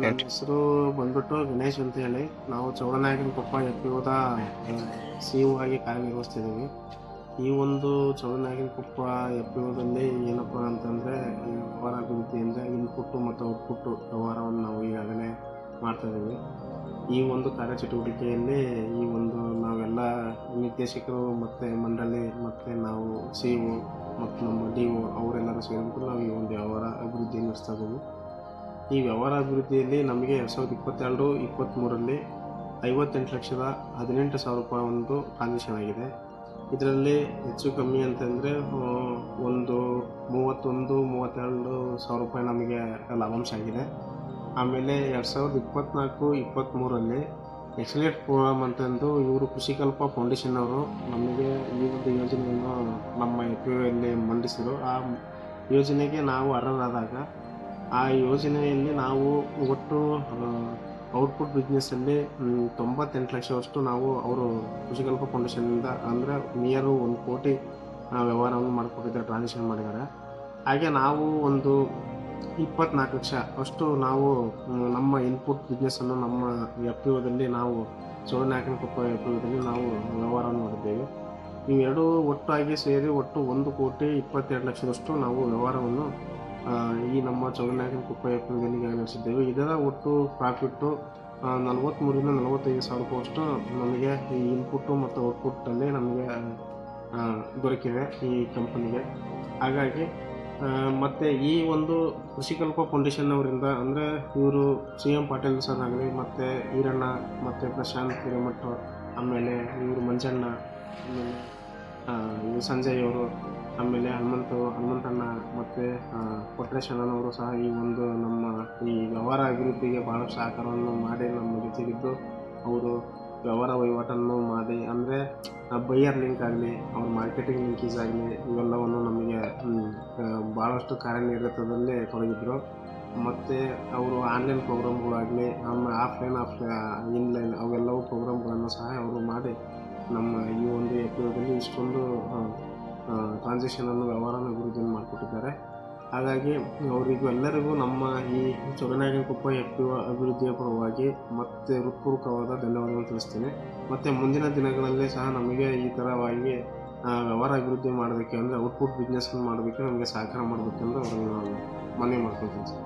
ನನ್ನ ಹೆಸರು ಬಂದ್ಬಿಟ್ಟು ಗಣೇಶ್ ಅಂತ ಹೇಳಿ. ನಾವು ಚೌಡನಾಯಕನಕೊಪ್ಪ FPOದ CEO ಆಗಿ ಕಾರ್ಯನಿರ್ವಹಿಸ್ತಿದ್ದೀವಿ. ಈ ಒಂದು ಚೌಡನಾಯಕನಕೊಪ್ಪ FPOದಲ್ಲಿ ಏನಪ್ಪ ಅಂತಂದರೆ, ಈ ವ್ಯವಹಾರ ಅಭಿವೃದ್ಧಿ ಅಂದರೆ ಇನ್ಪುಟ್ಟು ಮತ್ತು ಔಟ್ಪುಟ್ಟು ವ್ಯವಹಾರವನ್ನು ನಾವು ಈಗಾಗಲೇ ಮಾಡ್ತಾಯಿದ್ದೀವಿ. ಈ ಒಂದು ಕಾರ್ಯಚಟುವಟಿಕೆಯಲ್ಲಿ ನಾವೆಲ್ಲ ನಿರ್ದೇಶಕರು ಮತ್ತು ಮಂಡಳಿ ಮತ್ತು ನಾವು CEO ಮತ್ತು ನಮ್ಮ DO ಅವರೆಲ್ಲರೂ ಸೇರಿಬಿಟ್ಟು ನಾವು ಈ ಒಂದು ವ್ಯವಹಾರ ಅಭಿವೃದ್ಧಿ ನಡೆಸ್ತಾ ಇದ್ದೀವಿ. ಈ ವ್ಯವಹಾರ ಅಭಿವೃದ್ಧಿಯಲ್ಲಿ ನಮಗೆ 2022-23ರಲ್ಲಿ 58,18,000 ರೂಪಾಯಿ ಒಂದು ಟ್ರಾನ್ಸಾಕ್ಷನ್ ಆಗಿದೆ. ಇದರಲ್ಲಿ ಹೆಚ್ಚು ಕಮ್ಮಿ ಅಂತಂದರೆ ಒಂದು 31-32 ರೂಪಾಯಿ ನಮಗೆ ಲಾಭಾಂಶ ಆಗಿದೆ. ಆಮೇಲೆ 2024-23ರಲ್ಲಿ ಎಕ್ಸಲೇಟ್ ಪ್ರೋಗ್ರಾಮ್ ಅಂತಂದು ಇವರು ಕೃಷಿಕಲ್ಪ ಫೌಂಡೇಶನ್ ಅವರು ನಮಗೆ ಈ ಒಂದು ಯೋಜನೆಯನ್ನು ನಮ್ಮ FPOಯಲ್ಲಿ ಮಂಡಿಸಿದರು. ಆ ಯೋಜನೆಗೆ ನಾವು ಅರ್ಹರಾದಾಗ ಆ ಯೋಜನೆಯಲ್ಲಿ ನಾವು ಒಟ್ಟು ಔಟ್ಪುಟ್ ಬಿಸ್ನೆಸ್ಸಲ್ಲಿ 98 ಲಕ್ಷವಷ್ಟು ನಾವು ಅವರು ಕೃಷಿಕಲ್ಪ ಫೌಂಡೇಶನ್ನಿಂದ ಅಂದರೆ ನಿಯರು 1 ಕೋಟಿ ವ್ಯವಹಾರವನ್ನು ಮಾಡಿಕೊಟ್ಟಿದ್ದಾರೆ, ಟ್ರಾನ್ಸಾಕ್ಷನ್ ಮಾಡಿದ್ದಾರೆ. ಹಾಗೆ ನಾವು ಒಂದು 24 ಲಕ್ಷ ಅಷ್ಟು ನಾವು ನಮ್ಮ ಇನ್ಪುಟ್ ಬಿಸ್ನೆಸ್ಸನ್ನು ನಮ್ಮ FPOದಲ್ಲಿ ನಾವು ಚೌಡನಾಯಕನಕೊಪ್ಪ FPOದಲ್ಲಿ ನಾವು ವ್ಯವಹಾರವನ್ನು ಮಾಡಿದ್ದೇವೆ. ಇವೆರಡೂ ಒಟ್ಟಾಗಿ ಸೇರಿ ಒಟ್ಟು 1,22 ಲಕ್ಷದಷ್ಟು ನಾವು ವ್ಯವಹಾರವನ್ನು ಈ ನಮ್ಮ ಚೌಡನಾಯಕನಕೊಪ್ಪ FPOದಲ್ಲಿ ನಡೆಸಿದ್ದೇವೆ. ಇದರ ಒಟ್ಟು ಪ್ರಾಫಿಟ್ಟು 43,000-45,000 ರೂಪಾಯಿಯಷ್ಟು ನಮಗೆ ಈ ಇನ್ಪುಟ್ಟು ಮತ್ತು ಔಟ್ಪುಟ್ಟಲ್ಲಿ ನಮಗೆ ದೊರಕಿದೆ ಈ ಕಂಪನಿಗೆ. ಹಾಗಾಗಿ ಮತ್ತು ಈ ಒಂದು ಕೃಷಿಕಲ್ಪ ಫೌಂಡೇಶನ್ ಅವರಿಂದ ಅಂದರೆ ಇವರು CM ಪಾಟೀಲ್ ಸರ್ ಆಗಲಿ ಮತ್ತು ಈರಣ್ಣ ಮತ್ತು ಪ್ರಶಾಂತ್ ಹಿರೇಮಠ, ಆಮೇಲೆ ಇವರು ಮಂಜಣ್ಣ, ಆಮೇಲೆ ಇವರು ಸಂಜಯ್ ಅವರು, ಆಮೇಲೆ ಹನುಮಂತಣ್ಣ ಮತ್ತು ಕೊಟ್ರೇಶಣ್ಣನವರು ಸಹ ಈ ಒಂದು ನಮ್ಮ ಈ ವ್ಯವಹಾರ ಅಭಿವೃದ್ಧಿಗೆ ಭಾಳಷ್ಟು ಸಹಕಾರವನ್ನು ಮಾಡಿ ನಮ್ಮ ಜೊತೆಗಿದ್ದು ಅವರು ವ್ಯವಹಾರ ವಹಿವಾಟನ್ನು ಮಾಡಿ ಅಂದರೆ ಬೈಯರ್ ಲಿಂಕ್ ಆಗಲಿ, ಅವ್ರ ಮಾರ್ಕೆಟಿಂಗ್ ಲಿಂಕೇಜ್ ಆಗಲಿ ಇವೆಲ್ಲವನ್ನು ನಮಗೆ ಭಾಳಷ್ಟು ಕಾರ್ಯನಿರತದಲ್ಲಿ ತೊಡಗಿದ್ರು. ಮತ್ತು ಅವರು ಆನ್ಲೈನ್ ಪ್ರೋಗ್ರಾಮ್ಗಳಾಗಲಿ, ಆಫ್ಲೈನ್ ಇನ್ಲೈನ್ ಅವೆಲ್ಲವೂ ಪ್ರೋಗ್ರಾಮ್ಗಳನ್ನು ಸಹ ಅವರು ಮಾಡಿ ನಮ್ಮ ಈ ಒಂದು FPOದಲ್ಲಿ ಇಷ್ಟೊಂದು ಟ್ರಾನ್ಸಾಕ್ಷನನ್ನು ವ್ಯವಹಾರನ ಅಭಿವೃದ್ಧಿಯನ್ನು ಮಾಡಿಕೊಟ್ಟಿದ್ದಾರೆ. ಹಾಗಾಗಿ ಅವರಿಗೂ ಎಲ್ಲರಿಗೂ ನಮ್ಮ ಈ ಚೌಡನಾಯಕನಕೊಪ್ಪ FPO ಅಭಿವೃದ್ಧಿಯ ಪರವಾಗಿ ಮತ್ತೆ ಹೃತ್ಪೂರ್ವಕವಾದ ಧನ್ಯವಾದಗಳನ್ನು ತಿಳಿಸ್ತೇನೆ. ಮತ್ತು ಮುಂದಿನ ದಿನಗಳಲ್ಲಿ ಸಹ ನಮಗೆ ಈ ಥರವಾಗಿ ವ್ಯವಹಾರ ಅಭಿವೃದ್ಧಿ ಮಾಡೋದಕ್ಕೆ ಅಂದರೆ ಔಟ್ಪುಟ್ ಬಿಸ್ನೆಸ್ ಮಾಡೋದಕ್ಕೆ ನಮಗೆ ಸಹಕಾರ ಮಾಡಬೇಕೆಂದು ಅವರನ್ನು ನಾನು ಮನವಿ ಮಾಡ್ಕೊಳ್ತೀನಿ ಸರ್.